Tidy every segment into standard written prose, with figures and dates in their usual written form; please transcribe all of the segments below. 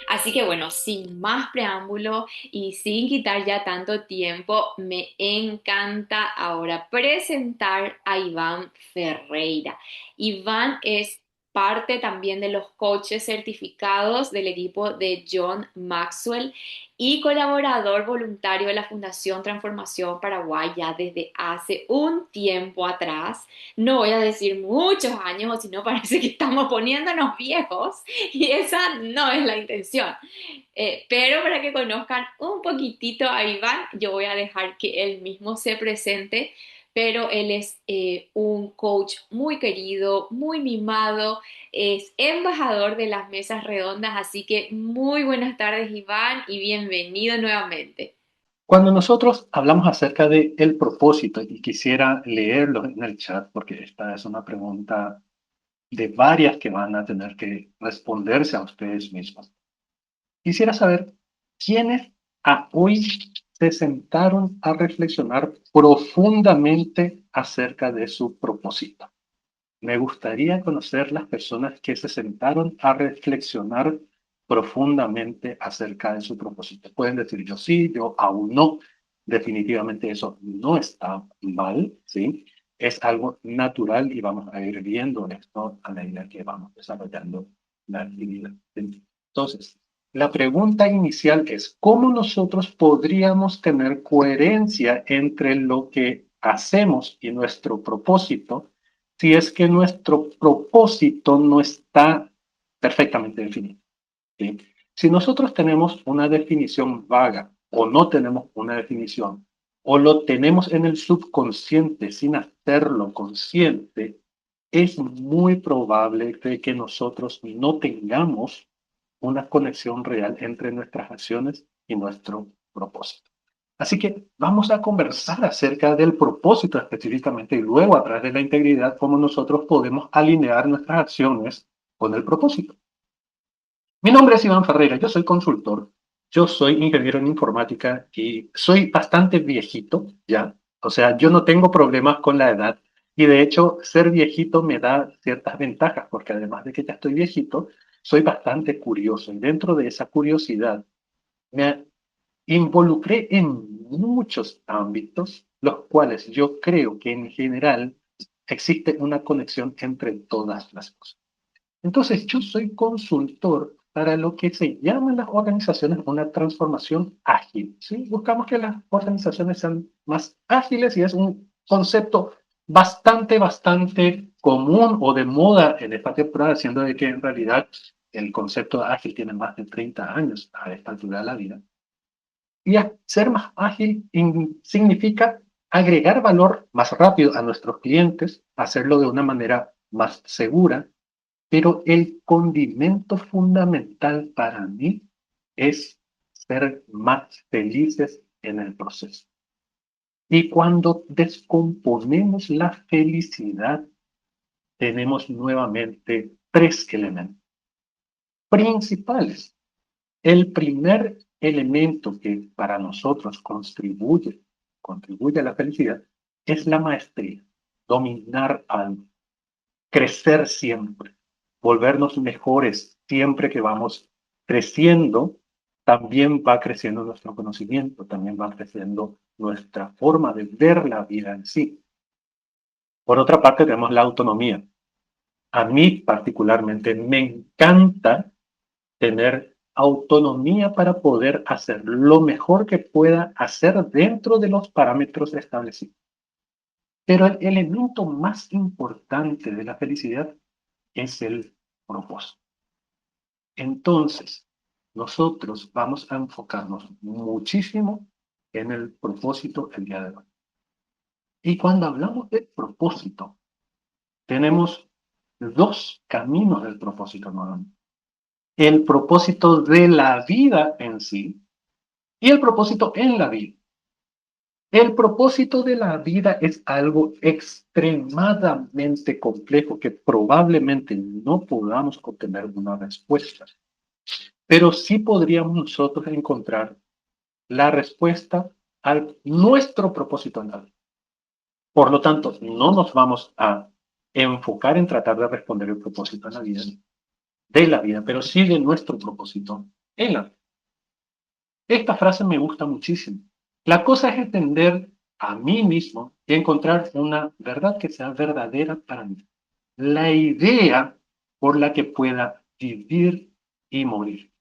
Así que bueno, sin más preámbulo y sin quitar ya tanto tiempo, me encanta ahora presentar a Iván Ferreira. Iván es parte también de los coaches certificados del equipo de John Maxwell y colaborador voluntario de la Fundación Transformación Paraguay ya desde hace un tiempo atrás. No voy a decir muchos años, o si no parece que estamos poniéndonos viejos y esa no es la intención. Pero para que conozcan un poquitito a Iván, yo voy a dejar que él mismo se presente, pero él es un coach muy querido, muy mimado, es embajador de las mesas redondas, así que muy buenas tardes Iván y bienvenido nuevamente. Cuando nosotros hablamos acerca de el propósito, y quisiera leerlo en el chat, porque esta es una pregunta de varias que van a tener que responderse a ustedes mismos. Quisiera saber quiénes hoy se sentaron a reflexionar profundamente acerca de su propósito. Me gustaría conocer las personas que se sentaron a reflexionar profundamente acerca de su propósito. Pueden decir yo sí, yo aún no. Definitivamente eso no está mal, ¿sí? Es algo natural y vamos a ir viendo esto a medida que vamos desarrollando la actividad. Entonces, la pregunta inicial es, ¿cómo nosotros podríamos tener coherencia entre lo que hacemos y nuestro propósito si es que nuestro propósito no está perfectamente definido? ¿Sí? Si nosotros tenemos una definición vaga o no tenemos una definición, o lo tenemos en el subconsciente sin hacerlo consciente, es muy probable de que nosotros no tengamos una conexión real entre nuestras acciones y nuestro propósito. Así que vamos a conversar acerca del propósito específicamente y luego a través de la integridad cómo nosotros podemos alinear nuestras acciones con el propósito. Mi nombre es Iván Ferreira, yo soy consultor, yo soy ingeniero en informática y soy bastante viejito ya, o sea, yo no tengo problemas con la edad y de hecho ser viejito me da ciertas ventajas porque además de que ya estoy viejito, soy bastante curioso y dentro de esa curiosidad me involucré en muchos ámbitos, los cuales yo creo que en general existe una conexión entre todas las cosas. Entonces, yo soy consultor para lo que se llama en las organizaciones una transformación ágil. ¿Sí? Buscamos que las organizaciones sean más ágiles y es un concepto bastante común o de moda en esta temporada, siendo de que en realidad el concepto ágil tiene más de 30 años a esta altura de la vida. Y ser más ágil significa agregar valor más rápido a nuestros clientes, hacerlo de una manera más segura, pero el condimento fundamental para mí es ser más felices en el proceso. Y cuando descomponemos la felicidad, tenemos nuevamente tres elementos principales. El primer elemento que para nosotros contribuye a la felicidad, es la maestría, dominar algo, crecer siempre, volvernos mejores siempre que vamos creciendo, también va creciendo nuestro conocimiento, también va creciendo nuestra forma de ver la vida en sí. Por otra parte, tenemos la autonomía. A mí particularmente me encanta tener autonomía para poder hacer lo mejor que pueda hacer dentro de los parámetros establecidos. Pero el elemento más importante de la felicidad es el propósito. Entonces, nosotros vamos a enfocarnos muchísimo en el propósito el día de hoy. Y cuando hablamos de propósito, tenemos dos caminos del propósito nuevamente. El propósito de la vida en sí y el propósito en la vida. El propósito de la vida es algo extremadamente complejo que probablemente no podamos obtener una respuesta, pero sí podríamos nosotros encontrar la respuesta a nuestro propósito en la vida. Por lo tanto, no nos vamos a enfocar en tratar de responder el propósito en la vida, de la vida, pero sí de nuestro propósito. en la vida. Esta frase me gusta muchísimo. La cosa es entender a mí mismo y encontrar una verdad que sea verdadera para mí. La idea por la que pueda vivir y morir.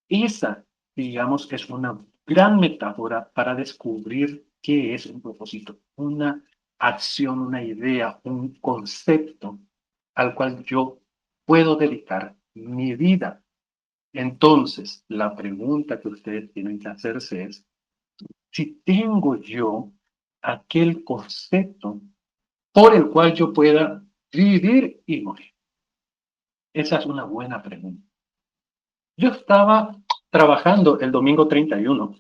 Esa, digamos, es una gran metáfora para descubrir qué es un propósito, una acción, una idea, un concepto al cual yo puedo dedicar mi vida. Entonces, la pregunta que ustedes tienen que hacerse es, si tengo yo aquel concepto por el cual yo pueda vivir y morir. Esa es una buena pregunta. Yo estaba trabajando el domingo 31,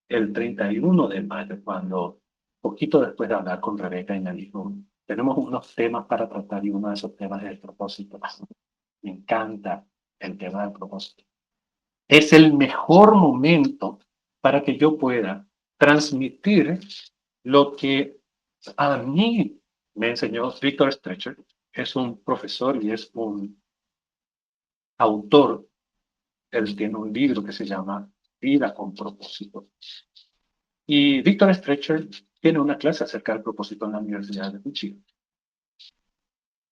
el 31 de mayo, cuando, poquito después de hablar con Rebeca, y me dijo, tenemos unos temas para tratar y uno de esos temas es el propósito. Me encanta el tema del propósito. Es el mejor momento para que yo pueda transmitir lo que a mí me enseñó Víctor Strecher. Es un profesor y es un autor. Él tiene un libro que se llama Vida con propósito. Y Víctor Strecher tiene una clase acerca del propósito en la Universidad de Michigan.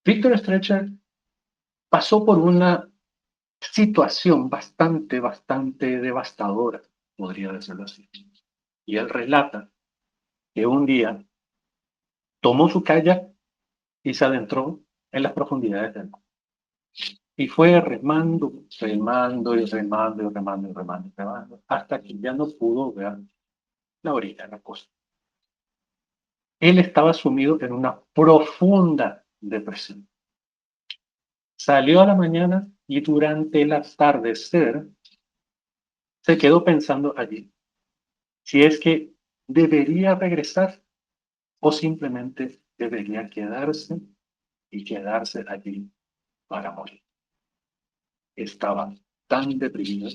Víctor Strecher pasó por una situación bastante devastadora, podría decirlo así. Y él relata que un día tomó su kayak y se adentró en las profundidades del mar. Y fue remando, hasta que ya no pudo ver la orilla de la costa. Él estaba sumido en una profunda depresión. Salió a la mañana y durante el atardecer se quedó pensando allí, si es que debería regresar o simplemente debería quedarse y quedarse allí para morir. Estaba tan deprimido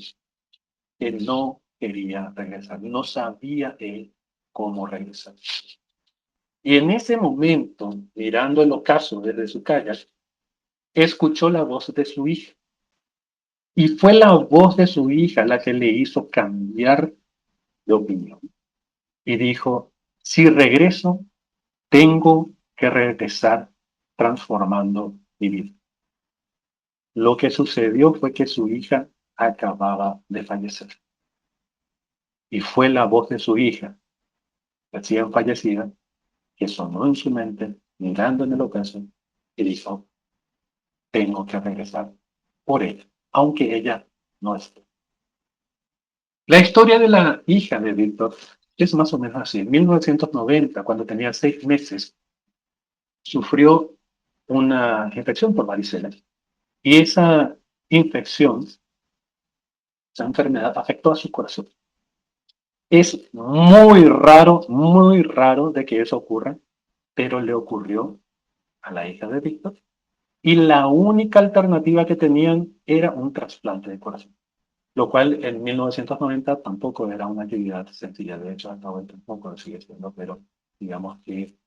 que no quería regresar, no sabía él cómo regresar. Y en ese momento, mirando el ocaso desde su kayak, escuchó la voz de su hija. Y fue la voz de su hija la que le hizo cambiar de opinión. Y dijo, si regreso, tengo que regresar transformando mi vida. Lo que sucedió fue que su hija acababa de fallecer. Y fue la voz de su hija, recién fallecida, que sonó en su mente, mirando en el ocaso, y dijo, tengo que regresar por ella, aunque ella no esté. La historia de la hija de Víctor es más o menos así. En 1990, cuando tenía 6 meses, sufrió una infección por varicela. Y esa infección, esa enfermedad, afectó a su corazón. Es muy raro de que eso ocurra, pero le ocurrió a la hija de Víctor. Y la única alternativa que tenían era un trasplante de corazón, lo cual en 1990 tampoco era una actividad sencilla. De hecho, hasta hoy tampoco lo sigue siendo, pero digamos que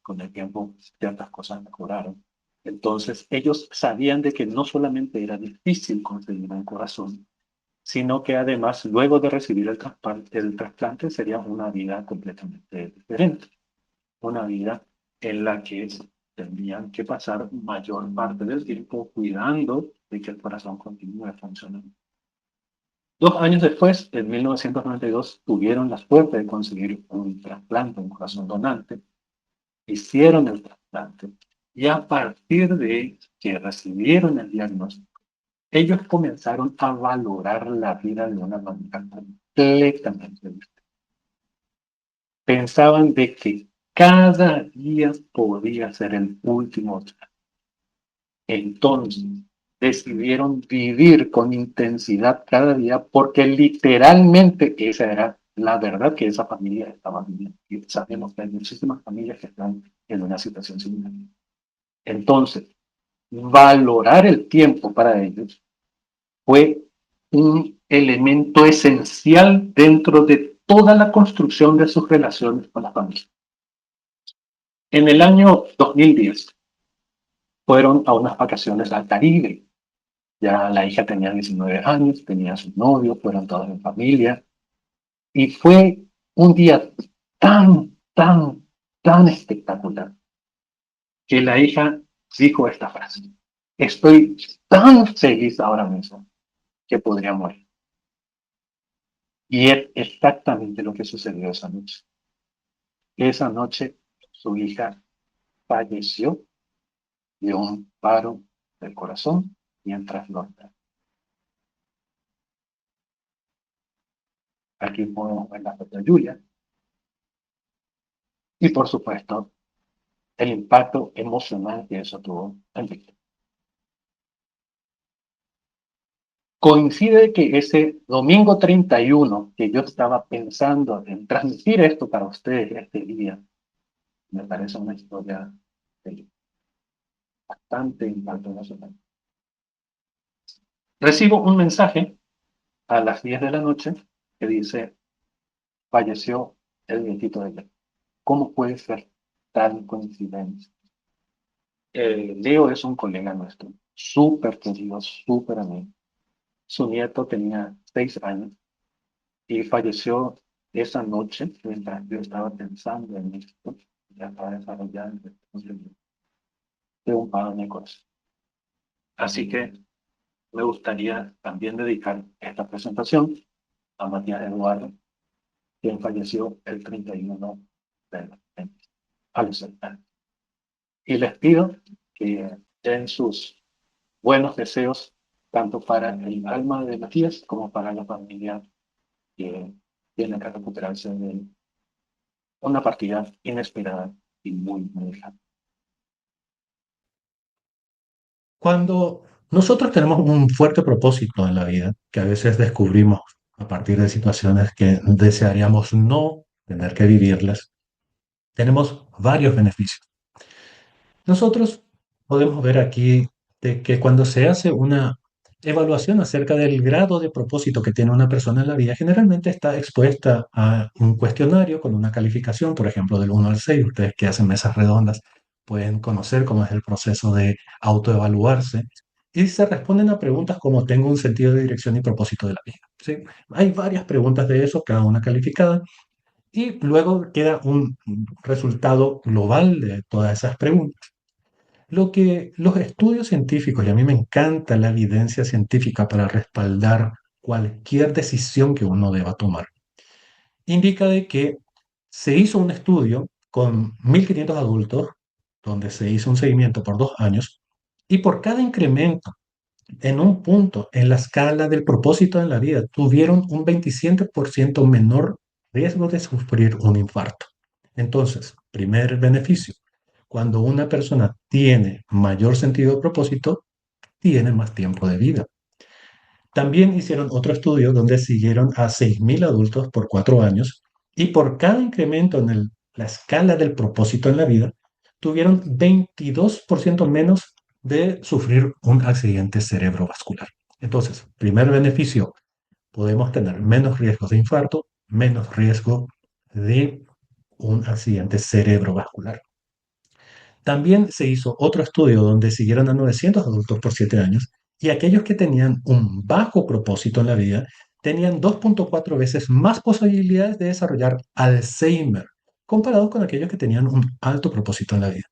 con el tiempo, ciertas cosas mejoraron. Entonces, ellos sabían de que no solamente era difícil conseguir un corazón, sino que además, luego de recibir el trasplante sería una vida completamente diferente, una vida en la que tendrían que pasar mayor parte del tiempo cuidando de que el corazón continúe funcionando. 2 años después, en 1992, tuvieron la suerte de conseguir un trasplante, un corazón donante, hicieron el trasplante y a partir de que recibieron el diagnóstico, ellos comenzaron a valorar la vida de una manera completamente diferente. Pensaban de que cada día podía ser el último día. Entonces, decidieron vivir con intensidad cada día porque literalmente esa era la verdad que esa familia estaba viviendo. Y sabemos que hay muchísimas familias que están en una situación similar. Entonces, valorar el tiempo para ellos fue un elemento esencial dentro de toda la construcción de sus relaciones con la familia. En el año 2010 fueron a unas vacaciones al Caribe Ya la hija tenía 19 años, tenía su novio, fueron todos en familia. Y fue un día tan espectacular que la hija dijo esta frase. Estoy tan feliz ahora mismo que podría morir. Y es exactamente lo que sucedió esa noche. Esa noche su hija falleció de un paro del corazón mientras dormía. Aquí podemos ver la foto de Julia y por supuesto el impacto emocional que eso tuvo en Víctor. Coincide que ese domingo 31 que yo estaba pensando en transmitir esto para ustedes este día, me parece una historia de bastante impacto emocional. Recibo un mensaje a las 10 de la noche que dice, falleció el nietito de ella. ¿Cómo puede ser tal coincidencia? Leo es un colega nuestro, súper querido, súper amigo. Su nieto tenía 6 años y falleció esa noche mientras yo estaba pensando en esto, ya estaba desarrollando de un paro en el corazón. Así que me gustaría también dedicar esta presentación a Matías Eduardo, quien falleció el 31 de noviembre, a los 6 años. Y les pido que den sus buenos deseos tanto para el alma de Matías como para la familia que tiene que recuperarse de una partida inesperada y muy grande. Cuando nosotros tenemos un fuerte propósito en la vida, que a veces descubrimos a partir de situaciones que desearíamos no tener que vivirlas, tenemos varios beneficios. Nosotros podemos ver aquí de que cuando se hace una evaluación acerca del grado de propósito que tiene una persona en la vida, generalmente está expuesta a un cuestionario con una calificación, por ejemplo, del 1 al 6. Ustedes que hacen mesas redondas pueden conocer cómo es el proceso de autoevaluarse y se responden a preguntas como ¿tengo un sentido de dirección y propósito de la vida? ¿Sí? Hay varias preguntas de eso, cada una calificada, y luego queda un resultado global de todas esas preguntas. Lo que los estudios científicos, y a mí me encanta la evidencia científica para respaldar cualquier decisión que uno deba tomar, indica de que se hizo un estudio con 1.500 adultos, donde se hizo un seguimiento por 2 años, y por cada incremento en un punto en la escala del propósito en la vida, tuvieron un 27% menor riesgo de sufrir un infarto. Entonces, primer beneficio, cuando una persona tiene mayor sentido de propósito, tiene más tiempo de vida. También hicieron otro estudio donde siguieron a 6.000 adultos por 4 años y por cada incremento en la escala del propósito en la vida, tuvieron 22% menos de sufrir un accidente cerebrovascular. Entonces, primer beneficio, podemos tener menos riesgos de infarto, menos riesgo de un accidente cerebrovascular. También se hizo otro estudio donde siguieron a 900 adultos por 7 años y aquellos que tenían un bajo propósito en la vida tenían 2.4 veces más posibilidades de desarrollar Alzheimer comparado con aquellos que tenían un alto propósito en la vida.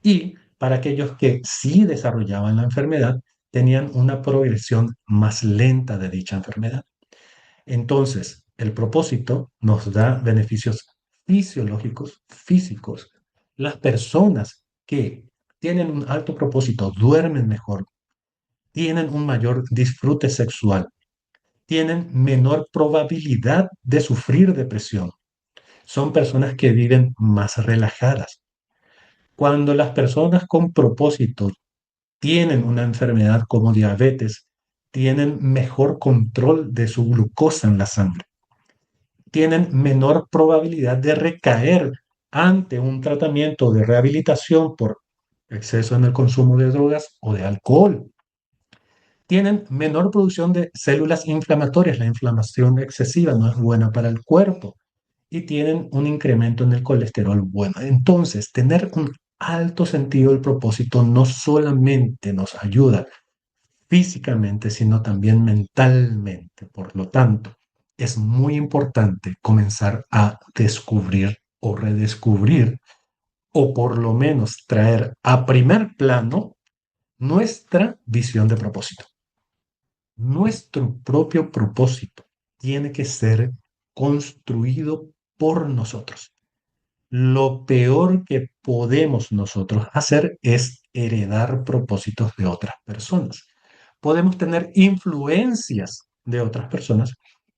Y para aquellos que sí desarrollaban la enfermedad, tenían una progresión más lenta de dicha enfermedad. Entonces, el propósito nos da beneficios fisiológicos, físicos. Las personas que tienen un alto propósito duermen mejor, tienen un mayor disfrute sexual, tienen menor probabilidad de sufrir depresión. Son personas que viven más relajadas. Cuando las personas con propósito tienen una enfermedad como diabetes, tienen mejor control de su glucosa en la sangre, tienen menor probabilidad de recaer ante un tratamiento de rehabilitación por exceso en el consumo de drogas o de alcohol. Tienen menor producción de células inflamatorias. La inflamación excesiva no es buena para el cuerpo. Y tienen un incremento en el colesterol bueno. Entonces, tener un alto sentido del propósito no solamente nos ayuda físicamente, sino también mentalmente. Por lo tanto, es muy importante comenzar a descubrir o redescubrir, o por lo menos traer a primer plano nuestra visión de propósito. Nuestro propio propósito tiene que ser construido por nosotros. Lo peor que podemos nosotros hacer es heredar propósitos de otras personas. Podemos tener influencias de otras personas,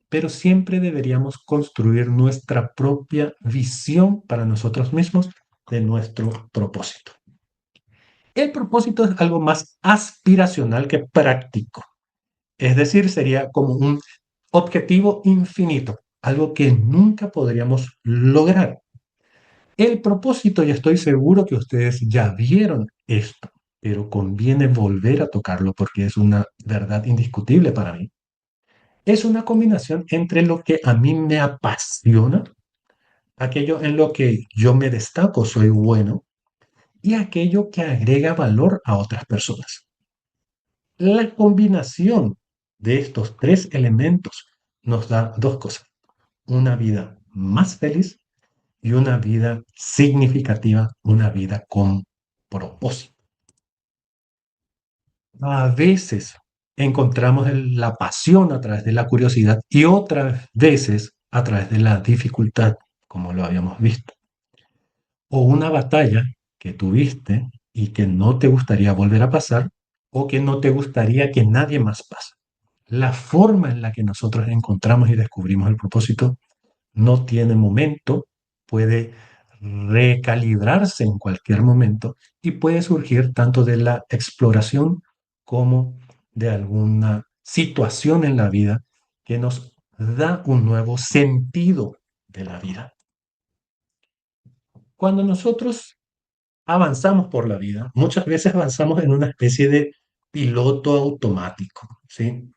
pero siempre deberíamos construir nuestra propia visión para nosotros mismos de nuestro propósito. El propósito es algo más aspiracional que práctico. Es decir, sería como un objetivo infinito, algo que nunca podríamos lograr. El propósito, y estoy seguro que ustedes ya vieron esto, pero conviene volver a tocarlo porque es una verdad indiscutible para mí. Es una combinación entre lo que a mí me apasiona, aquello en lo que yo me destaco, soy bueno, y aquello que agrega valor a otras personas. La combinación de estos tres elementos nos da dos cosas: una vida más feliz y una vida significativa, una vida con propósito. A veces encontramos la pasión a través de la curiosidad y otras veces a través de la dificultad, como lo habíamos visto. O una batalla que tuviste y que no te gustaría volver a pasar, o que no te gustaría que nadie más pase. La forma en la que nosotros encontramos y descubrimos el propósito no tiene momento, puede recalibrarse en cualquier momento y puede surgir tanto de la exploración como de alguna situación en la vida que nos da un nuevo sentido de la vida. Cuando nosotros avanzamos por la vida, muchas veces avanzamos en una especie de piloto automático, ¿sí?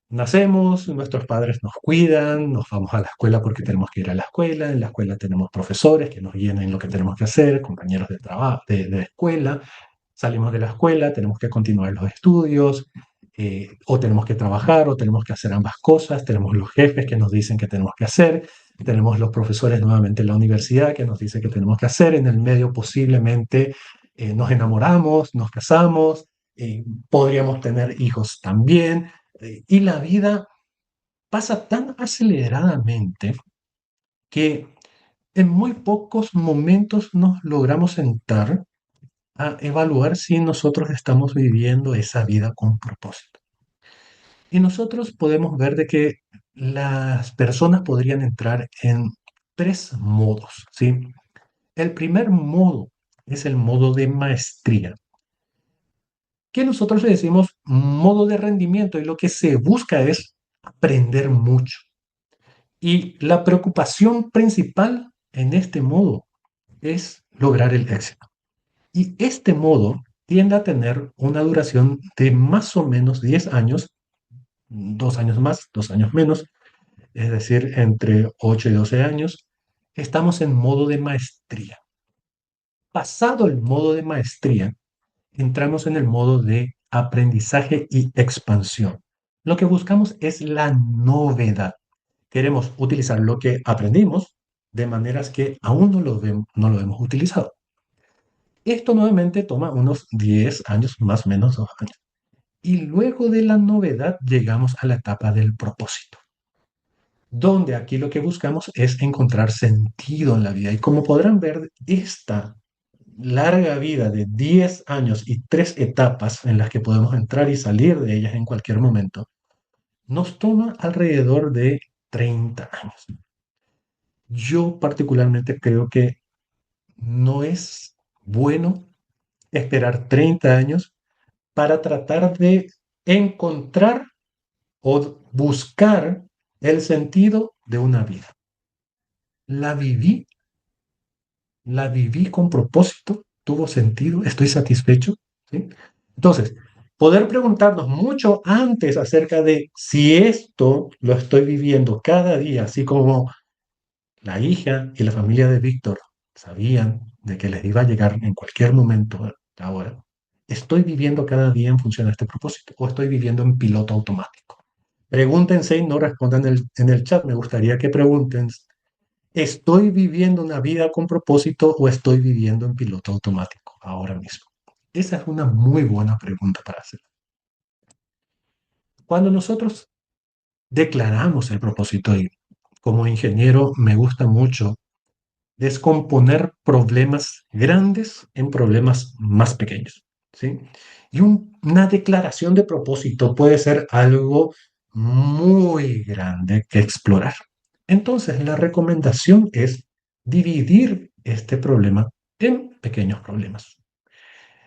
Nacemos, nuestros padres nos cuidan, nos vamos a la escuela porque tenemos que ir a la escuela, en la escuela tenemos profesores que nos guían en lo que tenemos que hacer, compañeros de trabajo, de escuela, salimos de la escuela, tenemos que continuar los estudios, o tenemos que trabajar, o tenemos que hacer ambas cosas, tenemos los jefes que nos dicen que tenemos que hacer, tenemos los profesores nuevamente en la universidad que nos dicen que tenemos que hacer, en el medio posiblemente nos enamoramos, nos casamos, podríamos tener hijos también, y la vida pasa tan aceleradamente que en muy pocos momentos nos logramos sentar a evaluar si nosotros estamos viviendo esa vida con propósito. Y nosotros podemos ver de que las personas podrían entrar en tres modos, ¿sí? El primer modo es el modo de maestría, que nosotros le decimos modo de rendimiento, y lo que se busca es aprender mucho. Y la preocupación principal en este modo es lograr el éxito. Y este modo tiende a tener una duración de más o menos 10 años, 2 años más, 2 años menos, es decir, entre 8 y 12 años. Estamos en modo de maestría. Pasado el modo de maestría, entramos en el modo de aprendizaje y expansión. Lo que buscamos es la novedad. Queremos utilizar lo que aprendimos de maneras que aún no lo hemos utilizado. Esto nuevamente toma unos 10 años, más o menos 2 años. Y luego de la novedad llegamos a la etapa del propósito, donde aquí lo que buscamos es encontrar sentido en la vida. Y como podrán ver, esta larga vida de 10 años y 3 etapas en las que podemos entrar y salir de ellas en cualquier momento, nos toma alrededor de 30 años. Yo particularmente creo que no es bueno esperar 30 años para tratar de encontrar o buscar el sentido de una vida. La viví, la viví con propósito, tuvo sentido, estoy satisfecho, ¿sí? Entonces, poder preguntarnos mucho antes acerca de si esto lo estoy viviendo cada día, así como la hija y la familia de Víctor sabían de que les iba a llegar en cualquier momento ahora. ¿estoy viviendo cada día en función de este propósito o estoy viviendo en piloto automático? Pregúntense y no respondan en el chat. Me gustaría que pregunten, ¿estoy viviendo una vida con propósito o estoy viviendo en piloto automático ahora mismo? Esa es una muy buena pregunta para hacer. Cuando nosotros declaramos el propósito, y como ingeniero me gusta mucho descomponer problemas grandes en problemas más pequeños, ¿sí? Y una declaración de propósito puede ser algo muy grande que explorar. Entonces, la recomendación es dividir este problema en pequeños problemas.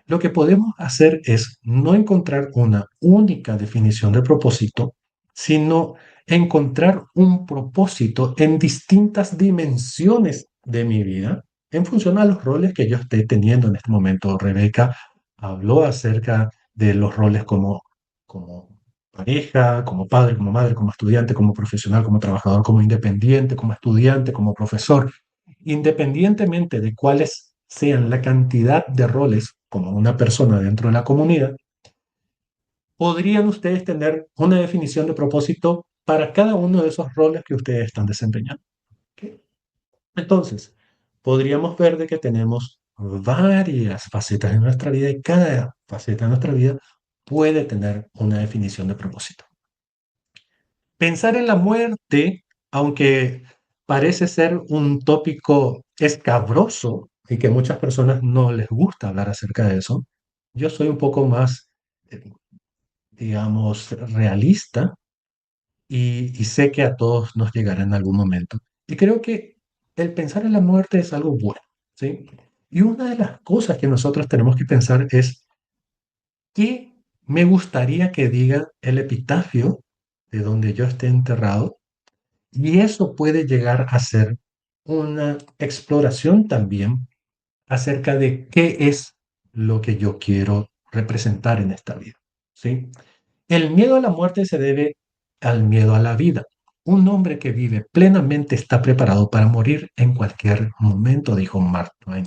Lo que podemos hacer es no encontrar una única definición de propósito, sino encontrar un propósito en distintas dimensiones de mi vida en función a los roles que yo esté teniendo en este momento. Rebeca habló acerca de los roles como pareja, como padre, como madre, como estudiante, como profesional, como trabajador, como independiente, como estudiante, como profesor. Independientemente de cuáles sean la cantidad de roles como una persona dentro de la comunidad, podrían ustedes tener una definición de propósito para cada uno de esos roles que ustedes están desempeñando. ¿Ok? Entonces, podríamos ver de que tenemos varias facetas en nuestra vida y cada faceta de nuestra vida puede tener una definición de propósito. Pensar en la muerte, aunque parece ser un tópico escabroso y que a muchas personas no les gusta hablar acerca de eso, yo soy un poco más, eh, digamos, realista y sé que a todos nos llegará en algún momento. Y creo que el pensar en la muerte es algo bueno, ¿sí? Y una de las cosas que nosotros tenemos que pensar es, ¿qué me gustaría que diga el epitafio de donde yo esté enterrado? Y eso puede llegar a ser una exploración también acerca de qué es lo que yo quiero representar en esta vida, ¿sí? El miedo a la muerte se debe al miedo a la vida. Un hombre que vive plenamente está preparado para morir en cualquier momento, dijo Mark Twain.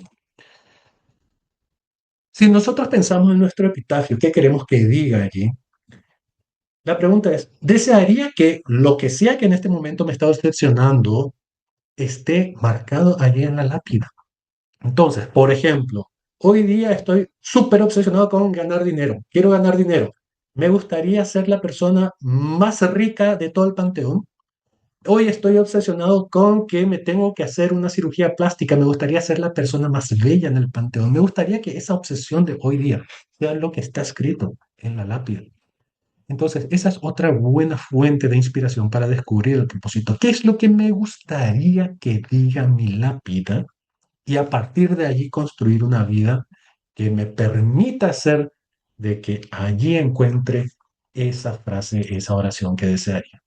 Si nosotros pensamos en nuestro epitafio, ¿qué queremos que diga allí? La pregunta es, ¿desearía que lo que sea que en este momento me está decepcionando esté marcado allí en la lápida? Entonces, por ejemplo, hoy día estoy súper obsesionado con ganar dinero. Quiero ganar dinero. Me gustaría ser la persona más rica de todo el panteón. Hoy estoy obsesionado con que me tengo que hacer una cirugía plástica. Me gustaría ser la persona más bella en el panteón. Me gustaría que esa obsesión de hoy día sea lo que está escrito en la lápida. Entonces, esa es otra buena fuente de inspiración para descubrir el propósito. ¿Qué es lo que me gustaría que diga mi lápida? Y a partir de allí construir una vida que me permita hacer de que allí encuentre esa frase, esa oración que desearía.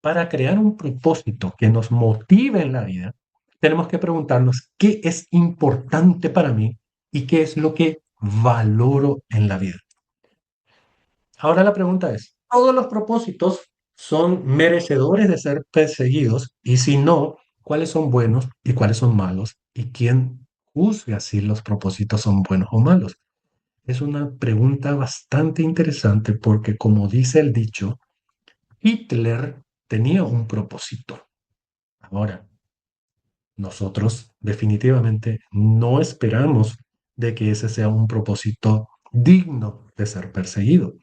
Para crear un propósito que nos motive en la vida, tenemos que preguntarnos qué es importante para mí y qué es lo que valoro en la vida. Ahora la pregunta es, ¿todos los propósitos son merecedores de ser perseguidos? Y si no, ¿cuáles son buenos y cuáles son malos? ¿Y quién juzga si los propósitos son buenos o malos? Es una pregunta bastante interesante porque, como dice el dicho, Hitler tenía un propósito. Ahora, nosotros definitivamente no esperamos de que ese sea un propósito digno de ser perseguido.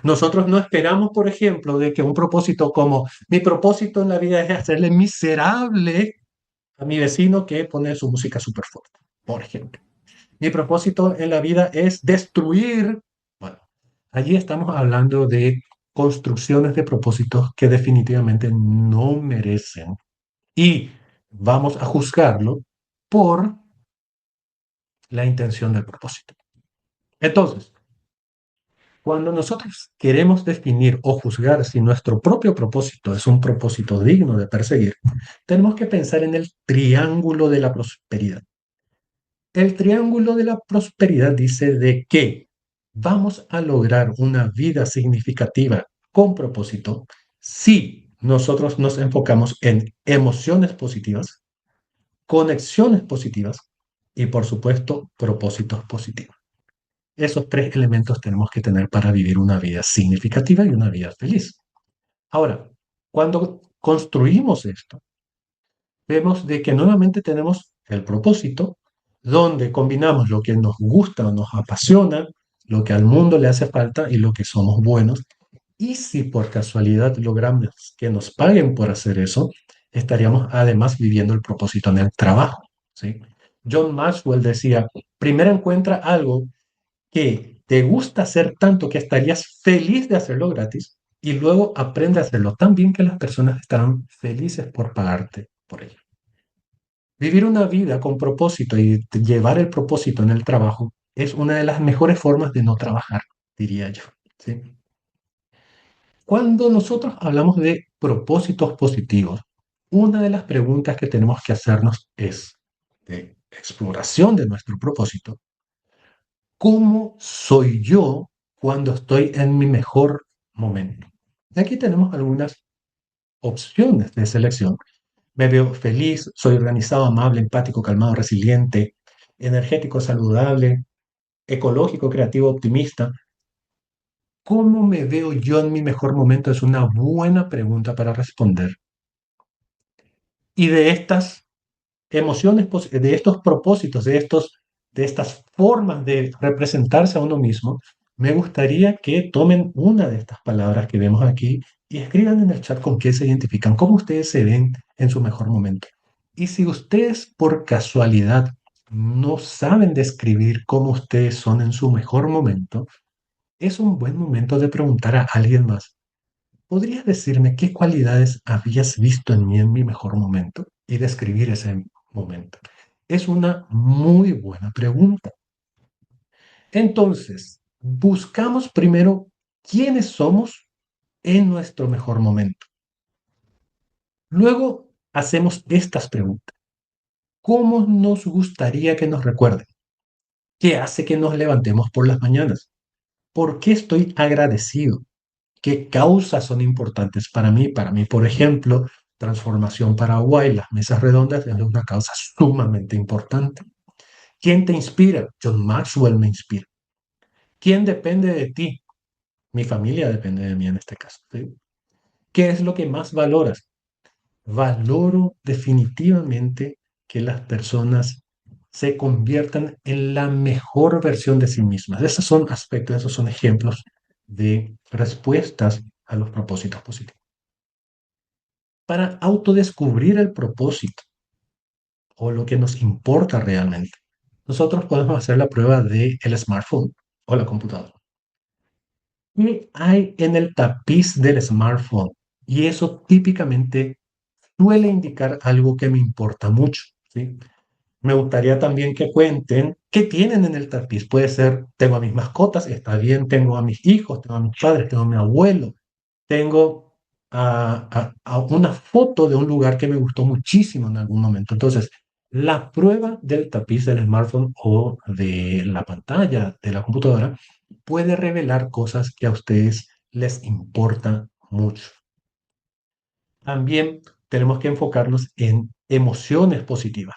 Nosotros no esperamos, por ejemplo, de que un propósito como mi propósito en la vida es hacerle miserable a mi vecino que pone su música súper fuerte, por ejemplo. Mi propósito en la vida es destruir. Bueno, allí estamos hablando de construcciones de propósitos que definitivamente no merecen y vamos a juzgarlo por la intención del propósito. Entonces, cuando nosotros queremos definir o juzgar si nuestro propio propósito es un propósito digno de perseguir, tenemos que pensar en el triángulo de la prosperidad. El triángulo de la prosperidad dice de que vamos a lograr una vida significativa con propósito si nosotros nos enfocamos en emociones positivas, conexiones positivas y, por supuesto, propósitos positivos. Esos tres elementos tenemos que tener para vivir una vida significativa y una vida feliz. Ahora, cuando construimos esto, vemos de que nuevamente tenemos el propósito, donde combinamos lo que nos gusta o nos apasiona, lo que al mundo le hace falta y lo que somos buenos. Y si por casualidad logramos que nos paguen por hacer eso, estaríamos además viviendo el propósito en el trabajo, ¿sí? John Maxwell decía, primero encuentra algo que te gusta hacer tanto que estarías feliz de hacerlo gratis y luego aprende a hacerlo tan bien que las personas estarán felices por pagarte por ello. Vivir una vida con propósito y llevar el propósito en el trabajo es una de las mejores formas de no trabajar, diría yo, ¿sí? Cuando nosotros hablamos de propósitos positivos, una de las preguntas que tenemos que hacernos es, de exploración de nuestro propósito, ¿cómo soy yo cuando estoy en mi mejor momento? Y aquí tenemos algunas opciones de selección. Me veo feliz, soy organizado, amable, empático, calmado, resiliente, energético, saludable, ecológico, creativo, optimista. ¿Cómo me veo yo en mi mejor momento? Es una buena pregunta para responder. Y de estas emociones, de estos propósitos, de estas formas de representarse a uno mismo, me gustaría que tomen una de estas palabras que vemos aquí y escriban en el chat con qué se identifican, cómo ustedes se ven en su mejor momento. Y si ustedes por casualidad no saben describir cómo ustedes son en su mejor momento, es un buen momento de preguntar a alguien más. ¿Podrías decirme qué cualidades habías visto en mí en mi mejor momento y describir ese momento? Es una muy buena pregunta. Entonces, buscamos primero quiénes somos en nuestro mejor momento. Luego, hacemos estas preguntas. ¿Cómo nos gustaría que nos recuerden? ¿Qué hace que nos levantemos por las mañanas? ¿Por qué estoy agradecido? ¿Qué causas son importantes para mí? Para mí, por ejemplo, Transformación Paraguay, las mesas redondas es una causa sumamente importante. ¿Quién te inspira? John Maxwell me inspira. ¿Quién depende de ti? Mi familia depende de mí en este caso, ¿sí? ¿Qué es lo que más valoras? Valoro definitivamente que las personas se conviertan en la mejor versión de sí mismas. Esos son aspectos, esos son ejemplos de respuestas a los propósitos positivos. Para autodescubrir el propósito o lo que nos importa realmente, nosotros podemos hacer la prueba del smartphone o la computadora. ¿Qué hay en el tapiz del smartphone? Y eso típicamente suele indicar algo que me importa mucho, ¿sí? Me gustaría también que cuenten qué tienen en el tapiz. Puede ser, tengo a mis mascotas, está bien, tengo a mis hijos, tengo a mis padres, tengo a mi abuelo, tengo a una foto de un lugar que me gustó muchísimo en algún momento. Entonces, la prueba del tapiz del smartphone o de la pantalla de la computadora puede revelar cosas que a ustedes les importan mucho. También tenemos que enfocarnos en emociones positivas.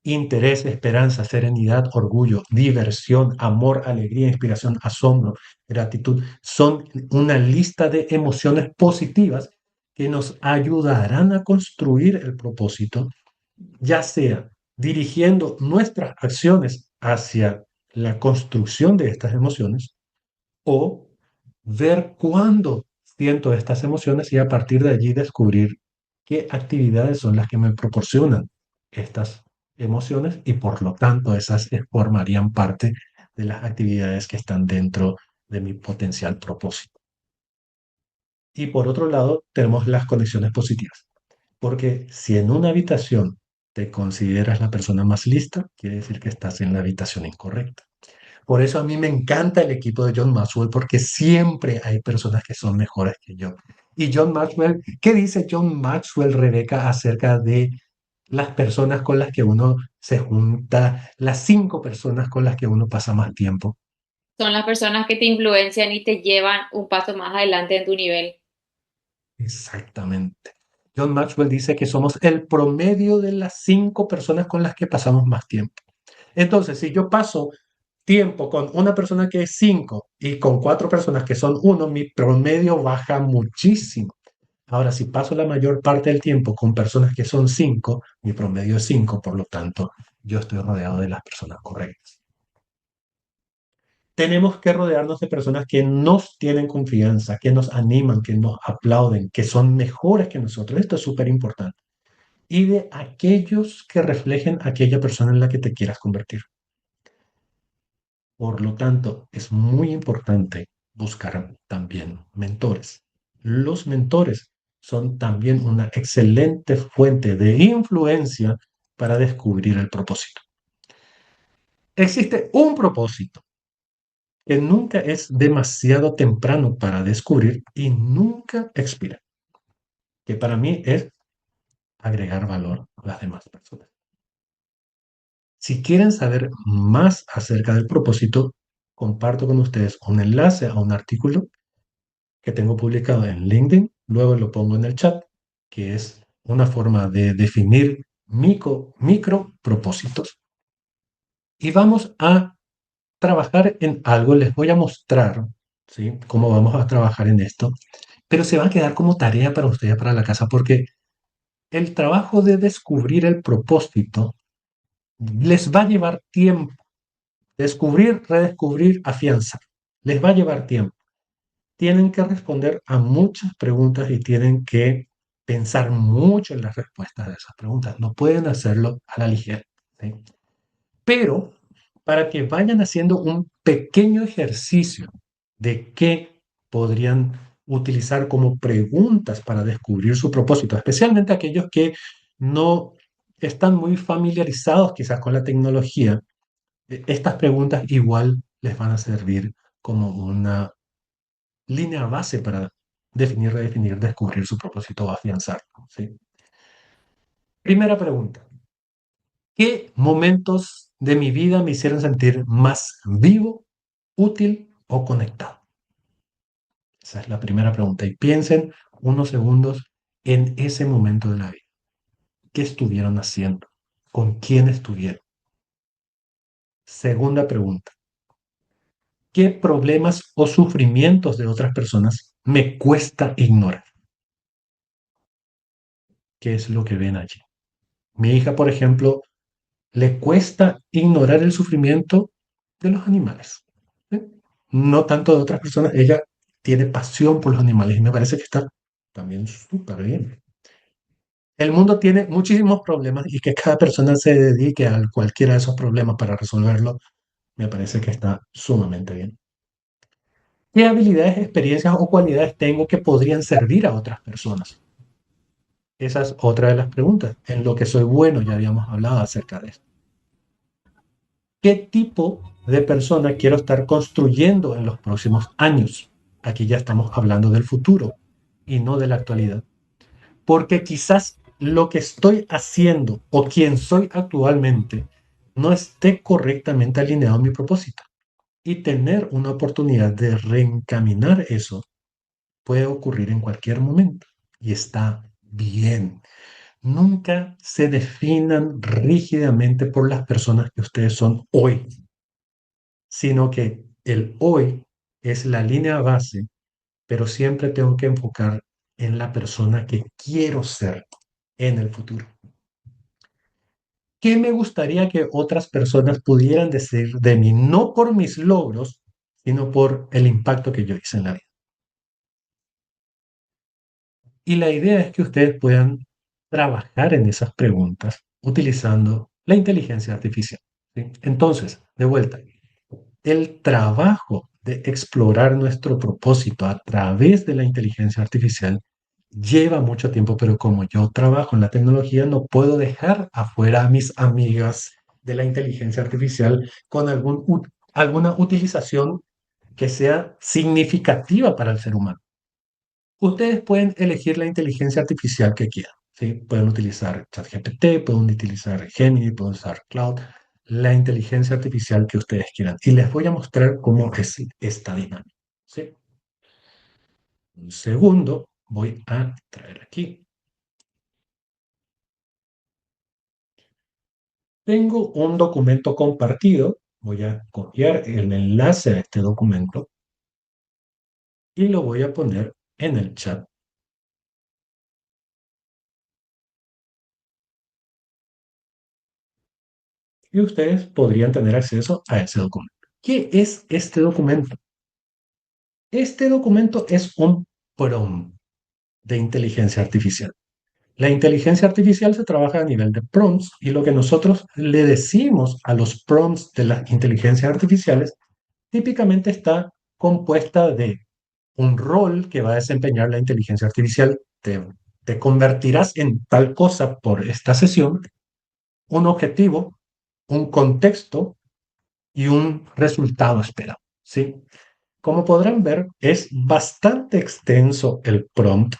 Interés, esperanza, serenidad, orgullo, diversión, amor, alegría, inspiración, asombro, gratitud. Son una lista de emociones positivas que nos ayudarán a construir el propósito, ya sea dirigiendo nuestras acciones hacia la construcción de estas emociones o ver cuándo siento estas emociones y a partir de allí descubrir qué actividades son las que me proporcionan estas emociones y por lo tanto esas formarían parte de las actividades que están dentro de mi potencial propósito. Y por otro lado, tenemos las conexiones positivas, porque si en una habitación te consideras la persona más lista, quiere decir que estás en la habitación incorrecta. Por eso a mí me encanta el equipo de John Maxwell, porque siempre hay personas que son mejores que yo. Y John Maxwell, ¿qué dice John Maxwell, Rebeca, acerca de las personas con las que uno se junta, las 5 personas con las que uno pasa más tiempo? Son las personas que te influencian y te llevan un paso más adelante en tu nivel. Exactamente. John Maxwell dice que somos el promedio de las 5 personas con las que pasamos más tiempo. Entonces, si yo paso tiempo con una persona que es 5 y con 4 personas que son uno, mi promedio baja muchísimo. Ahora, si paso la mayor parte del tiempo con personas que son 5, mi promedio es 5, por lo tanto, yo estoy rodeado de las personas correctas. Tenemos que rodearnos de personas que nos tienen confianza, que nos animan, que nos aplauden, que son mejores que nosotros. Esto es súper importante. Y de aquellos que reflejen aquella persona en la que te quieras convertir. Por lo tanto, es muy importante buscar también mentores. Los mentores son también una excelente fuente de influencia para descubrir el propósito. Existe un propósito que nunca es demasiado temprano para descubrir y nunca expira, que para mí es agregar valor a las demás personas. Si quieren saber más acerca del propósito, comparto con ustedes un enlace a un artículo que tengo publicado en LinkedIn, luego lo pongo en el chat, que es una forma de definir micro propósitos. Y vamos a trabajar en algo, les voy a mostrar, ¿sí?, cómo vamos a trabajar en esto, pero se va a quedar como tarea para ustedes para la casa, porque el trabajo de descubrir el propósito les va a llevar tiempo. Descubrir, redescubrir, afianzar. Les va a llevar tiempo. Tienen que responder a muchas preguntas y tienen que pensar mucho en las respuestas de esas preguntas. No pueden hacerlo a la ligera, ¿sí? Pero para que vayan haciendo un pequeño ejercicio de qué podrían utilizar como preguntas para descubrir su propósito, especialmente aquellos que no están muy familiarizados quizás con la tecnología, estas preguntas igual les van a servir como una línea base para definir, redefinir, descubrir su propósito o afianzarlo, ¿sí? Primera pregunta. ¿Qué momentos de mi vida me hicieron sentir más vivo, útil o conectado? Esa es la primera pregunta. Y piensen unos segundos en ese momento de la vida. ¿Qué estuvieron haciendo? ¿Con quién estuvieron? Segunda pregunta. ¿Qué problemas o sufrimientos de otras personas me cuesta ignorar? ¿Qué es lo que ven allí? Mi hija, por ejemplo, le cuesta ignorar el sufrimiento de los animales, ¿sí? No tanto de otras personas. Ella tiene pasión por los animales y me parece que está también súper bien. El mundo tiene muchísimos problemas y que cada persona se dedique a cualquiera de esos problemas para resolverlo, me parece que está sumamente bien. ¿Qué habilidades, experiencias o cualidades tengo que podrían servir a otras personas? Esa es otra de las preguntas. En lo que soy bueno, ya habíamos hablado acerca de esto. ¿Qué tipo de persona quiero estar construyendo en los próximos años? Aquí ya estamos hablando del futuro y no de la actualidad. Porque quizás lo que estoy haciendo o quien soy actualmente no esté correctamente alineado a mi propósito. Y tener una oportunidad de reencaminar eso puede ocurrir en cualquier momento. Y está bien. Nunca se definan rígidamente por las personas que ustedes son hoy, sino que el hoy es la línea base, pero siempre tengo que enfocar en la persona que quiero ser en el futuro. ¿Qué me gustaría que otras personas pudieran decir de mí? No por mis logros, sino por el impacto que yo hice en la vida. Y la idea es que ustedes puedan trabajar en esas preguntas utilizando la inteligencia artificial, ¿sí? Entonces, de vuelta, el trabajo de explorar nuestro propósito a través de la inteligencia artificial lleva mucho tiempo, pero como yo trabajo en la tecnología, no puedo dejar afuera a mis amigas de la inteligencia artificial con alguna utilización que sea significativa para el ser humano. Ustedes pueden elegir la inteligencia artificial que quieran, ¿sí? Pueden utilizar ChatGPT, pueden utilizar Gemini, pueden usar Cloud, la inteligencia artificial que ustedes quieran. Y les voy a mostrar cómo es esta dinámica, ¿sí? Un segundo, voy a traer aquí. Tengo un documento compartido voy a copiar el enlace a este documento y lo voy a poner en el chat. Y ustedes podrían tener acceso a ese documento. ¿Qué es este documento? Este documento es un prompt de inteligencia artificial. La inteligencia artificial se trabaja a nivel de prompts y lo que nosotros le decimos a los prompts de las inteligencias artificiales típicamente está compuesta de un rol que va a desempeñar la inteligencia artificial. Te convertirás en tal cosa por esta sesión, un objetivo, un contexto y un resultado esperado, ¿sí? Como podrán ver, es bastante extenso el prompt,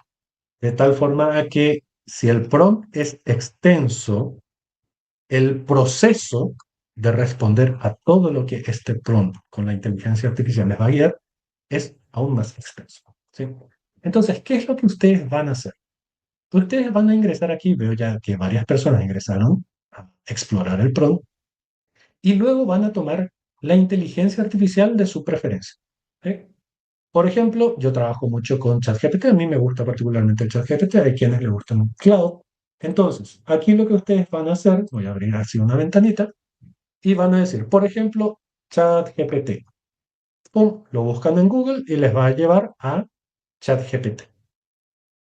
de tal forma que si el prompt es extenso, el proceso de responder a todo lo que este prompt con la inteligencia artificial les va a guiar es aún más extenso, ¿sí? Entonces, ¿qué es lo que ustedes van a hacer? Ustedes van a ingresar aquí, veo ya que varias personas ingresaron a explorar el prompt, y luego van a tomar la inteligencia artificial de su preferencia, ¿sí? Por ejemplo, yo trabajo mucho con ChatGPT, a mí me gusta particularmente el ChatGPT, hay quienes le gustan Cloud. Entonces, aquí lo que ustedes van a hacer, voy a abrir así una ventanita, y van a decir, por ejemplo, ChatGPT. Pum, lo buscan en Google y les va a llevar a ChatGPT.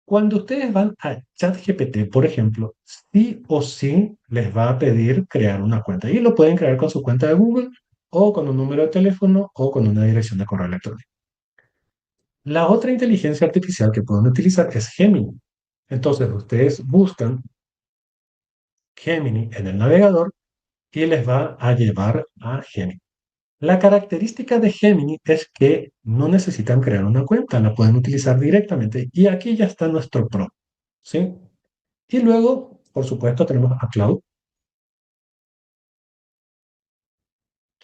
Cuando ustedes van a ChatGPT, por ejemplo, sí o sí les va a pedir crear una cuenta. Y lo pueden crear con su cuenta de Google o con un número de teléfono o con una dirección de correo electrónico. La otra inteligencia artificial que pueden utilizar es Gemini. Entonces ustedes buscan Gemini en el navegador y les va a llevar a Gemini. La característica de Gemini es que no necesitan crear una cuenta, la pueden utilizar directamente. Y aquí ya está nuestro prompt, ¿sí? Y luego, por supuesto, tenemos a Cloud.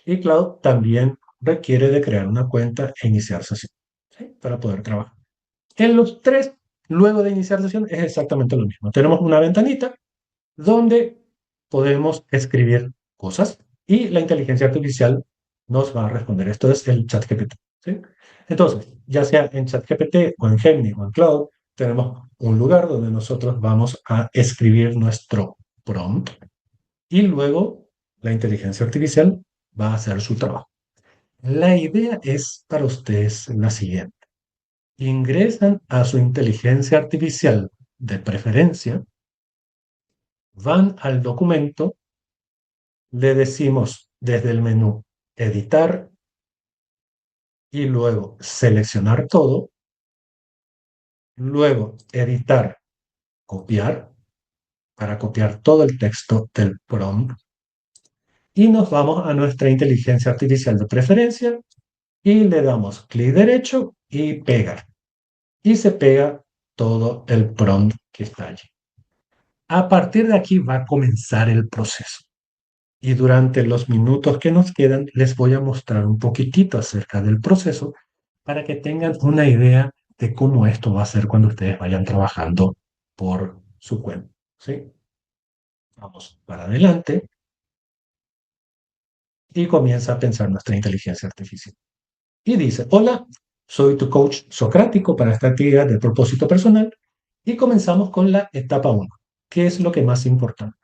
Y Cloud también requiere de crear una cuenta e iniciar sesión, ¿sí? Para poder trabajar. En los tres, luego de iniciar sesión, es exactamente lo mismo. Tenemos una ventanita donde podemos escribir cosas y la inteligencia artificial nos va a responder. Esto es el ChatGPT, ¿sí? Entonces, ya sea en ChatGPT o en Gemini o en Cloud, tenemos un lugar donde nosotros vamos a escribir nuestro prompt y luego la inteligencia artificial va a hacer su trabajo. La idea es para ustedes la siguiente. Ingresan a su inteligencia artificial de preferencia, van al documento, le decimos desde el menú editar y luego seleccionar todo, luego editar, copiar para copiar todo el texto del prompt y nos vamos a nuestra inteligencia artificial de preferencia y le damos clic derecho y pegar. Y se pega todo el prompt que está allí. A partir de aquí va a comenzar el proceso. Y durante los minutos que nos quedan, les voy a mostrar un poquitito acerca del proceso para que tengan una idea de cómo esto va a ser cuando ustedes vayan trabajando por su cuenta, ¿sí? Vamos para adelante y comienza a pensar nuestra inteligencia artificial. Y dice, hola, soy tu coach socrático para esta actividad de propósito personal y comenzamos con la etapa 1, que es lo que más importante.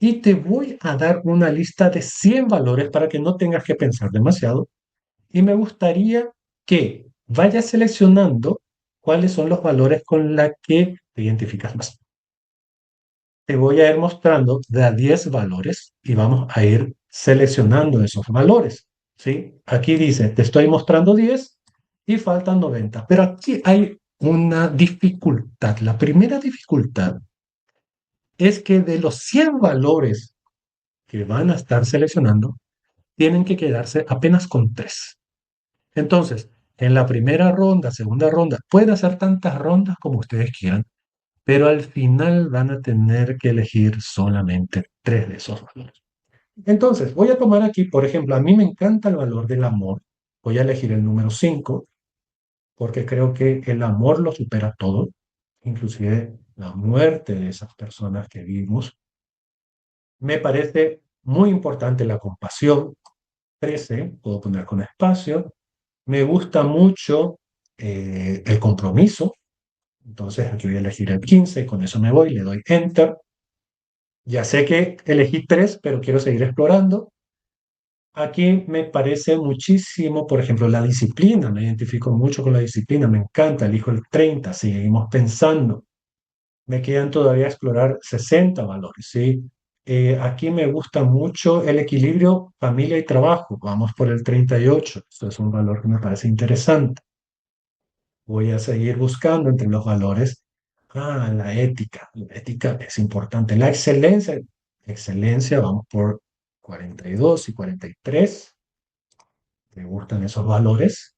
Y te voy a dar una lista de 100 valores para que no tengas que pensar demasiado y me gustaría que vayas seleccionando cuáles son los valores con los que te identificas más. Te voy a ir mostrando de a 10 valores y vamos a ir seleccionando esos valores, ¿sí? Aquí dice, te estoy mostrando 10 y faltan 90, pero aquí hay una dificultad. La primera dificultad es que de los 100 valores que van a estar seleccionando, tienen que quedarse apenas con 3. Entonces, en la primera ronda, segunda ronda, pueden hacer tantas rondas como ustedes quieran, pero al final van a tener que elegir solamente 3 de esos valores. Entonces, voy a tomar aquí, por ejemplo, a mí me encanta el valor del amor. Voy a elegir el número 5 porque creo que el amor lo supera todo, inclusive la muerte de esas personas que vimos. Me parece muy importante la compasión, 13, puedo poner con espacio. Me gusta mucho el compromiso, entonces aquí voy a elegir el 15, con eso me voy, le doy Enter. Ya sé que elegí 3, pero quiero seguir explorando. Aquí me parece muchísimo, por ejemplo, la disciplina, me identifico mucho con la disciplina, me encanta, elijo el 30, seguimos pensando. Me quedan todavía explorar 60 valores, ¿sí? Aquí me gusta mucho el equilibrio familia y trabajo, vamos por el 38, eso es un valor que me parece interesante. Voy a seguir buscando entre los valores. Ah, la ética es importante. La excelencia, excelencia, vamos por 42 y 43. Me gustan esos valores.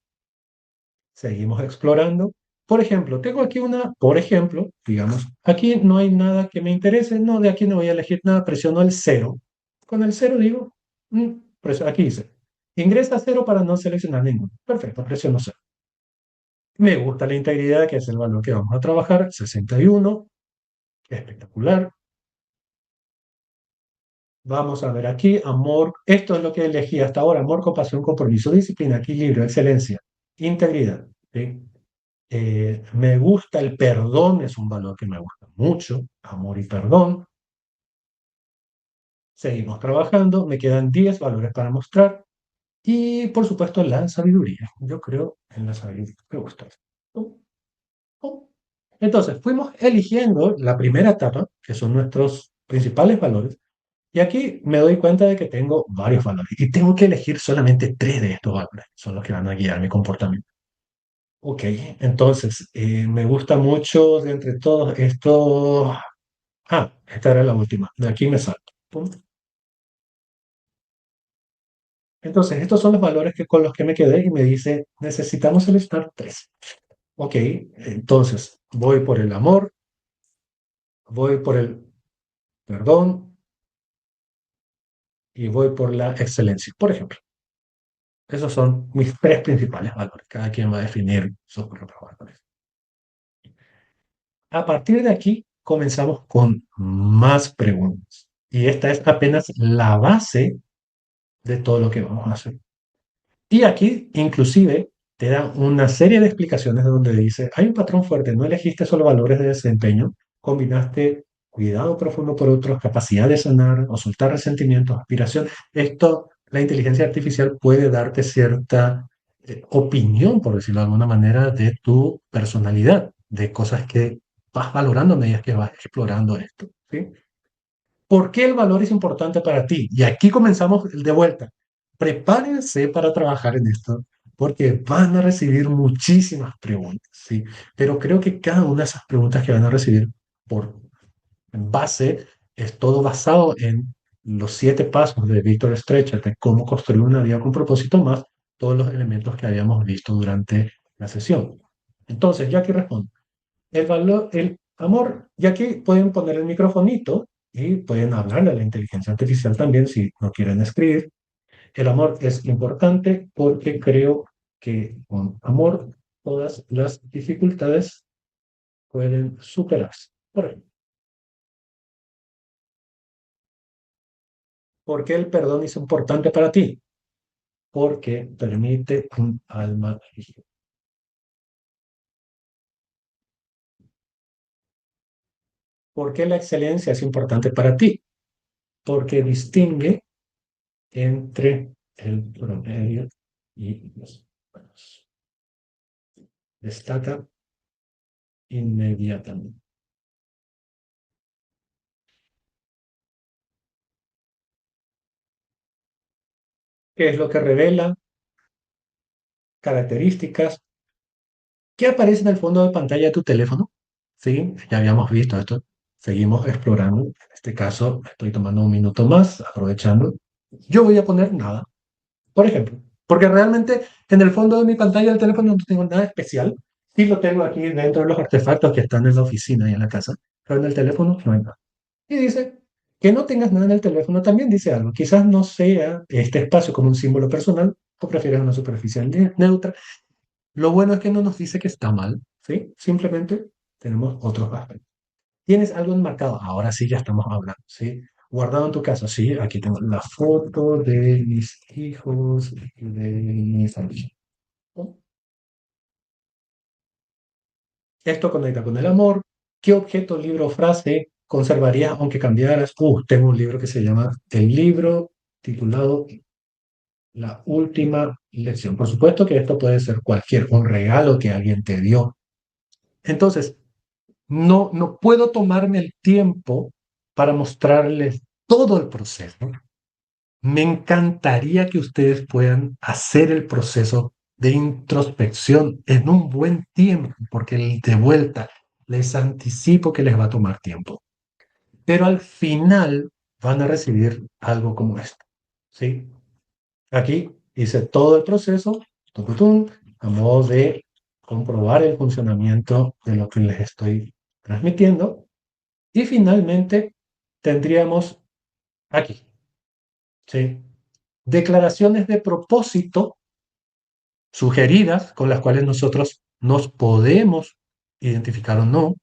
Seguimos explorando. Por ejemplo, tengo aquí por ejemplo, digamos, aquí no hay nada que me interese, no, de aquí no voy a elegir nada, presiono el cero. Con el cero digo, aquí dice, ingresa cero para no seleccionar ninguno. Perfecto, presiono cero. Me gusta la integridad, que es el valor que vamos a trabajar, 61, espectacular. Vamos a ver aquí, amor, esto es lo que elegí hasta ahora, amor, compasión, compromiso, disciplina, equilibrio, excelencia, integridad. ¿Sí? Me gusta el perdón, es un valor que me gusta mucho, amor y perdón. Seguimos trabajando, me quedan 10 valores para mostrar y por supuesto la sabiduría. Yo creo en la sabiduría, me gusta. Entonces, fuimos eligiendo la primera etapa, que son nuestros principales valores, y aquí me doy cuenta de que tengo varios valores y tengo que elegir solamente 3 de estos valores, son los que van a guiar mi comportamiento. Ok, entonces, me gusta mucho de entre todos estos. Ah, esta era la última. De aquí me salto. Pum. Entonces, estos son los valores con los que me quedé y me dice, necesitamos seleccionar 3. Ok, entonces voy por el amor, voy por el perdón y voy por la excelencia. Por ejemplo, esos son mis 3 principales valores. Cada quien va a definir sus propios valores. A partir de aquí comenzamos con más preguntas. Y esta es apenas la base de todo lo que vamos a hacer. Y aquí, inclusive, te da una serie de explicaciones donde dice, hay un patrón fuerte, no elegiste solo valores de desempeño, combinaste cuidado profundo por otros, capacidad de sanar o soltar resentimientos, aspiración. Esto, la inteligencia artificial puede darte cierta opinión, por decirlo de alguna manera, de tu personalidad, de cosas que vas valorando a medida que vas explorando esto, ¿sí? ¿Por qué el valor es importante para ti? Y aquí comenzamos de vuelta. Prepárense para trabajar en esto, porque van a recibir muchísimas preguntas, ¿sí? Pero creo que cada una de esas preguntas que van a recibir por base es todo basado en los 7 pasos de Víctor Stretcher de cómo construir una vida con propósito más todos los elementos que habíamos visto durante la sesión. Entonces, ya aquí respondo. El valor, el amor, y aquí pueden poner el microfonito y pueden hablarle a la inteligencia artificial también si no quieren escribir. El amor es importante porque creo que con amor todas las dificultades pueden superarse. Por ejemplo, ¿por qué el perdón es importante para ti? Porque permite un alma libre. ¿Por qué la excelencia es importante para ti? Porque distingue entre el promedio y los buenos. Destaca inmediatamente. ¿Qué es lo que revela? Características. ¿Qué aparece en el fondo de pantalla de tu teléfono? Sí, ya habíamos visto esto. Seguimos explorando. En este caso, estoy tomando un minuto más, aprovechando. Yo voy a poner nada, por ejemplo, porque realmente en el fondo de mi pantalla del teléfono no tengo nada especial. Sí lo tengo aquí dentro de los artefactos que están en la oficina y en la casa, pero en el teléfono no hay nada. Y dice que no tengas nada en el teléfono también dice algo. Quizás no sea este espacio como un símbolo personal o prefieres una superficie neutra. Lo bueno es que no nos dice que está mal, ¿sí? Simplemente tenemos otros aspectos. Tienes algo enmarcado, ahora sí ya estamos hablando, ¿sí? guardado en tu casa. Sí, aquí tengo la foto de mis hijos y de mi familia. Esto conecta con el amor. ¿Qué objeto, libro o frase conservarías aunque cambiaras? Tengo un libro que se llama El libro titulado La última lección. Por supuesto que esto puede ser un regalo que alguien te dio. Entonces, no puedo tomarme el tiempo para mostrarles todo el proceso. Me encantaría que ustedes puedan hacer el proceso de introspección en un buen tiempo, porque de vuelta les anticipo que les va a tomar tiempo. Pero al final van a recibir algo como esto. ¿Sí? Aquí hice todo el proceso, tucutún, a modo de comprobar el funcionamiento de lo que les estoy transmitiendo. Y finalmente tendríamos aquí, ¿sí? Declaraciones de propósito sugeridas con las cuales nosotros nos podemos identificar o no.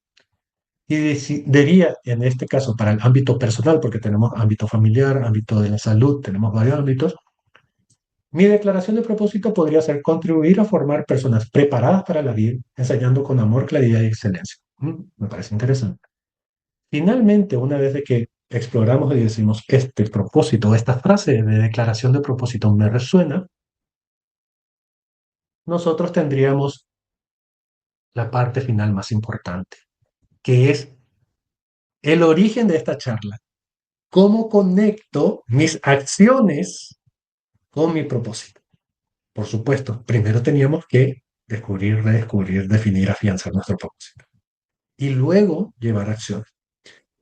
Y diría, en este caso, para el ámbito personal, porque tenemos ámbito familiar, ámbito de la salud, tenemos varios ámbitos, mi declaración de propósito podría ser contribuir a formar personas preparadas para la vida, enseñando con amor, claridad y excelencia. Me parece interesante. Finalmente, una vez de que exploramos y decimos este propósito, esta frase de declaración de propósito me resuena, nosotros tendríamos la parte final más importante, que es el origen de esta charla. ¿Cómo conecto mis acciones con mi propósito? Por supuesto, primero teníamos que descubrir, redescubrir, definir, afianzar nuestro propósito y luego llevar acción.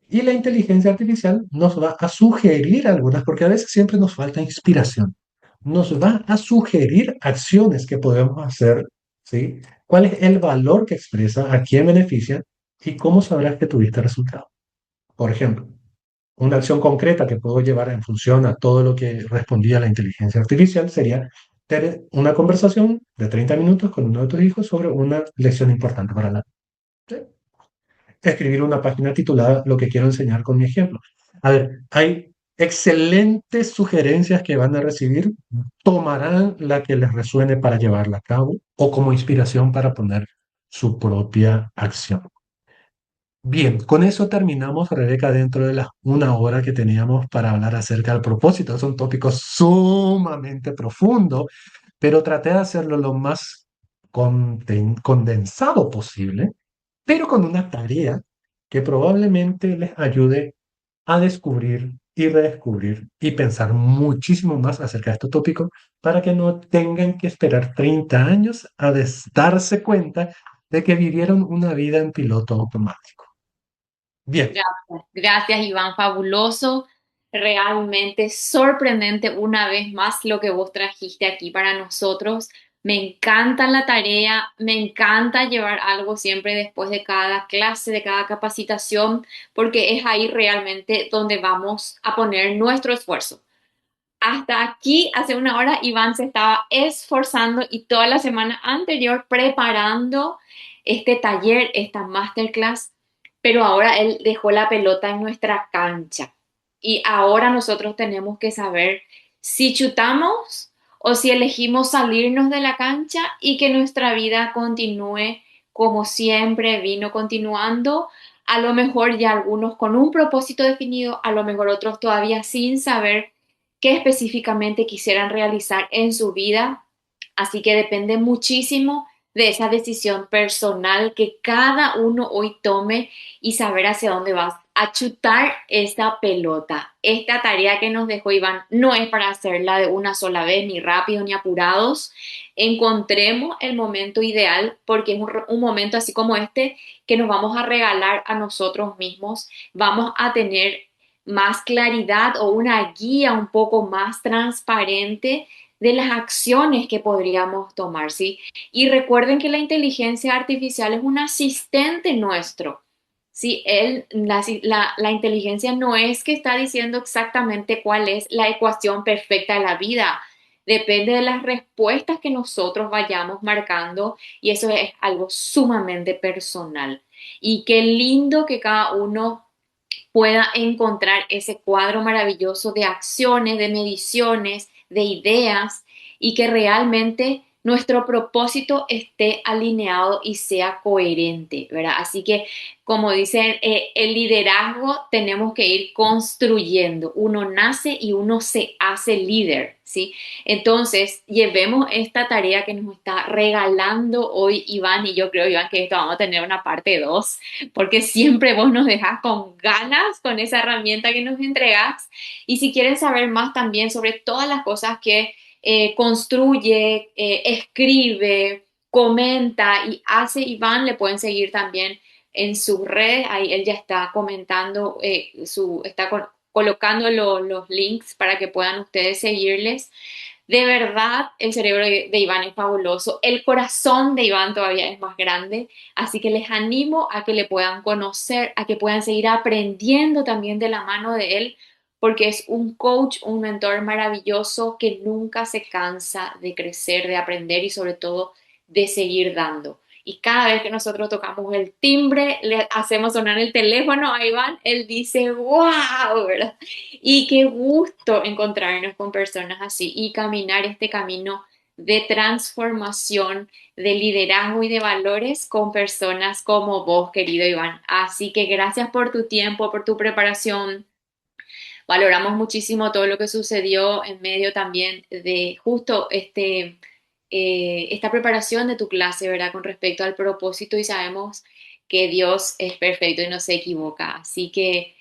Y la inteligencia artificial nos va a sugerir algunas, porque a veces siempre nos falta inspiración. Nos va a sugerir acciones que podemos hacer, ¿sí? ¿Cuál es el valor que expresa, a quién beneficia y cómo sabrás que tuviste resultado? Por ejemplo, una acción concreta que puedo llevar en función a todo lo que respondía la inteligencia artificial sería tener una conversación de 30 minutos con uno de tus hijos sobre una lección importante para la vida. Escribir una página titulada Lo que quiero enseñar con mi ejemplo. A ver, hay excelentes sugerencias que van a recibir, tomarán la que les resuene para llevarla a cabo o como inspiración para poner su propia acción. Bien, con eso terminamos, Rebeca, dentro de la una hora que teníamos para hablar acerca del propósito. Es un tópico sumamente profundo, pero traté de hacerlo lo más condensado posible, pero con una tarea que probablemente les ayude a descubrir y redescubrir y pensar muchísimo más acerca de este tópico para que no tengan que esperar 30 años a darse cuenta de que vivieron una vida en piloto automático. Bien, Gracias, gracias Iván, fabuloso, realmente sorprendente una vez más lo que vos trajiste aquí para nosotros. Me encanta la tarea, me encanta llevar algo siempre después de cada clase, de cada capacitación, porque es ahí realmente donde vamos a poner nuestro esfuerzo. Hasta aquí, hace una hora, Iván se estaba esforzando y toda la semana anterior preparando este taller, esta masterclass, pero ahora él dejó la pelota en nuestra cancha. Y ahora nosotros tenemos que saber si chutamos o si elegimos salirnos de la cancha y que nuestra vida continúe como siempre vino continuando. A lo mejor ya algunos con un propósito definido, a lo mejor otros todavía sin saber qué específicamente quisieran realizar en su vida. Así que depende muchísimo de esa decisión personal que cada uno hoy tome y saber hacia dónde vas a chutar esta pelota. Esta tarea que nos dejó Iván no es para hacerla de una sola vez, ni rápido ni apurados. Encontremos el momento ideal porque es un momento así como este que nos vamos a regalar a nosotros mismos. Vamos a tener más claridad o una guía un poco más transparente de las acciones que podríamos tomar, ¿sí? Y recuerden que la inteligencia artificial es un asistente nuestro, ¿sí? La inteligencia no es que está diciendo exactamente cuál es la ecuación perfecta de la vida. Depende de las respuestas que nosotros vayamos marcando y eso es algo sumamente personal. Y qué lindo que cada uno pueda encontrar ese cuadro maravilloso de acciones, de mediciones, de ideas y que realmente nuestro propósito esté alineado y sea coherente, ¿verdad? Así que, como dicen, el liderazgo tenemos que ir construyendo. Uno nace y uno se hace líder, ¿sí? Entonces, llevemos esta tarea que nos está regalando hoy Iván, y yo creo, Iván, que esto vamos a tener una parte 2 porque siempre vos nos dejás con ganas con esa herramienta que nos entregás. Y si quieren saber más también sobre todas las cosas que construye, escribe, comenta y hace Iván, le pueden seguir también en sus redes. Ahí él ya está comentando, colocando los links para que puedan ustedes seguirles. De verdad, el cerebro de Iván es fabuloso. El corazón de Iván todavía es más grande. Así que les animo a que le puedan conocer, a que puedan seguir aprendiendo también de la mano de él, porque es un coach, un mentor maravilloso que nunca se cansa de crecer, de aprender y sobre todo de seguir dando. Y cada vez que nosotros tocamos el timbre, le hacemos sonar el teléfono a Iván, él dice, wow, ¿verdad? Y qué gusto encontrarnos con personas así y caminar este camino de transformación, de liderazgo y de valores con personas como vos, querido Iván. Así que gracias por tu tiempo, por tu preparación. Valoramos muchísimo todo lo que sucedió en medio también de justo esta preparación de tu clase, ¿verdad? Con respecto al propósito y sabemos que Dios es perfecto y no se equivoca. Así que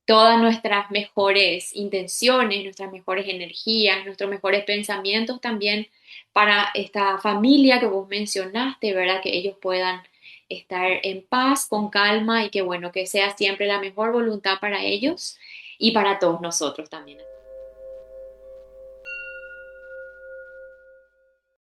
todas nuestras mejores intenciones, nuestras mejores energías, nuestros mejores pensamientos también para esta familia que vos mencionaste, ¿verdad? Que ellos puedan estar en paz, con calma y que bueno, que sea siempre la mejor voluntad para ellos y para todos nosotros también.